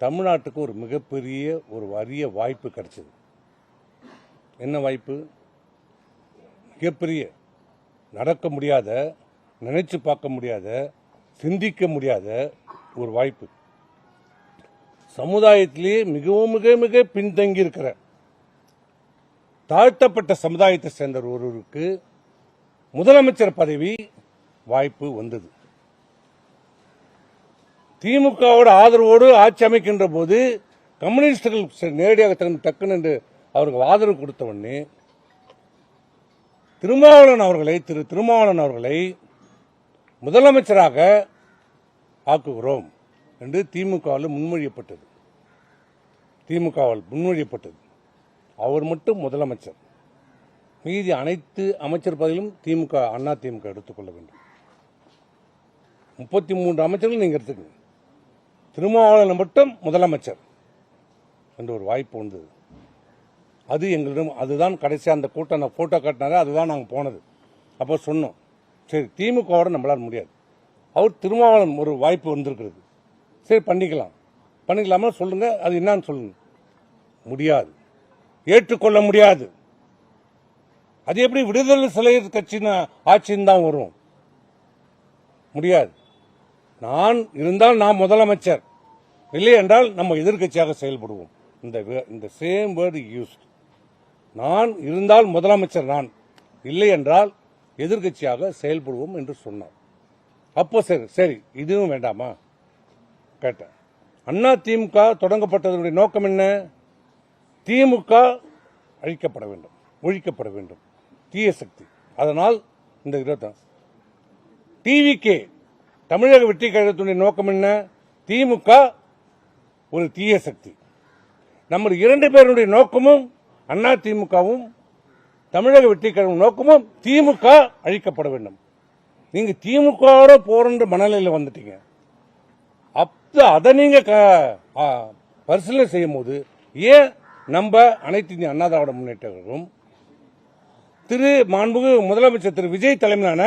தமிழ்நாட்டுக்கு ஒரு மிகப்பெரிய ஒரு அரிய வாய்ப்பு கிடைச்சது. என்ன வாய்ப்பு? மிகப்பெரிய, நடக்க முடியாத, நினைச்சு பார்க்க முடியாத, சிந்திக்க முடியாத ஒரு வாய்ப்பு. சமுதாயத்திலேயே மிகவும் மிக மிக பின்தங்கி இருக்கிற தாழ்த்தப்பட்ட சமுதாயத்தை சேர்ந்த ஒருவருக்கு முதலமைச்சர் பதவி வாய்ப்பு வந்தது. திமுகவோட ஆதரவோடு ஆட்சி அமைக்கின்ற போது கம்யூனிஸ்டுகள் நேரடியாக டக்குன்னு அவருக்கு ஆதரவு கொடுத்த உடனே திரு திருமாவளவன் அவர்களை முதலமைச்சராக ஆக்குகிறோம் என்று திமுகவால் முன்மொழியப்பட்டது. அவர் மட்டும் முதலமைச்சர். மீதி அனைத்து அமைச்சர் பதவியிலும் அண்ணா திமுக எடுத்துக்கொள்ள வேண்டும். 33 அமைச்சர்கள் நீங்க எடுத்துக்கங்க. திருமாவளவன் மட்டும் முதலமைச்சர் என்ற ஒரு வாய்ப்பு வந்தது. அது எங்களிடம், அதுதான் கடைசியாக அந்த கூட்டம் போட்டோ காட்டினாரு, அதுதான் நாங்கள் போனது. அப்போ சொன்னோம், சரி திமுகவோட நம்மளால முடியாது, அவர் திருமாவளவன் ஒரு வாய்ப்பு வந்திருக்கிறது, சரி பண்ணிக்கலாமா சொல்லுங்க, அது என்னன்னு சொல்லுங்க. முடியாது, ஏற்றுக்கொள்ள முடியாது. அது எப்படி விடுதலை சிறுத்தைகள் கட்சின்னு ஆட்சின்னு தான் வரும்? முடியாது. நான் இருந்தால் நான் முதலமைச்சர், இல்லை என்றால் நம்ம எதிர்கட்சியாக செயல்படுவோம். இந்த சேம் வேர்டு யூஸ். நான் இருந்தால் முதலமைச்சர் நான், இல்லை என்றால் எதிர்கட்சியாக செயல்படுவோம் என்று சொன்னார். அப்போ சரி இதுவும் வேண்டாமா கேட்டேன். அண்ணா திமுக தொடங்கப்பட்டதனுடைய நோக்கம் என்ன? திமுக அழிக்கப்பட வேண்டும், ஒழிக்கப்பட வேண்டும், தீய சக்தி. அதனால் இந்த டிவிகே தமிழக வெற்றி கழகத்தினுடைய நோக்கம் என்ன? திமுக ஒரு தீய சக்தி. நம்ம 2 பேருடைய நோக்கமும், அண்ணா திமுகவும் தமிழக வெற்றி கழகம் நோக்கமும் திமுக அழிக்கப்பட வேண்டும். நீங்க திமுக போற மனநிலையில் வந்துட்டீங்க. அதை நீங்க பரிசீலனை செய்யும் போது ஏன் நம்ம அனைத்து இந்திய அண்ணா திராவிட முன்னேற்ற கழகம் மாண்புமிகு முதலமைச்சர் திரு விஜய் தலைமையிலான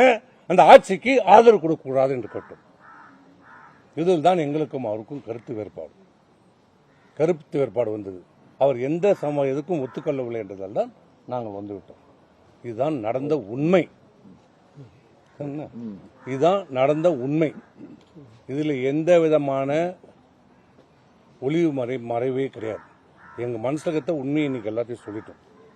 அந்த ஆட்சிக்கு ஆதரவு கொடுக்கக்கூடாது என்று கேட்டோம். இதில் தான் எங்களுக்கும் அவருக்கும் கருத்து வேறுபாடு வந்தது. அவர் எந்த எதுக்கும் ஒத்துக்கொள்ளவில்லை என்றதால் தான் நாங்கள் வந்துவிட்டோம். இதுதான் நடந்த உண்மை. இதில் எந்த விதமான ஒளிவு மறைவே கிடையாது. எங்க மனசுல உண்மையை இன்னைக்கு எல்லாத்தையும் சொல்லிட்டோம்.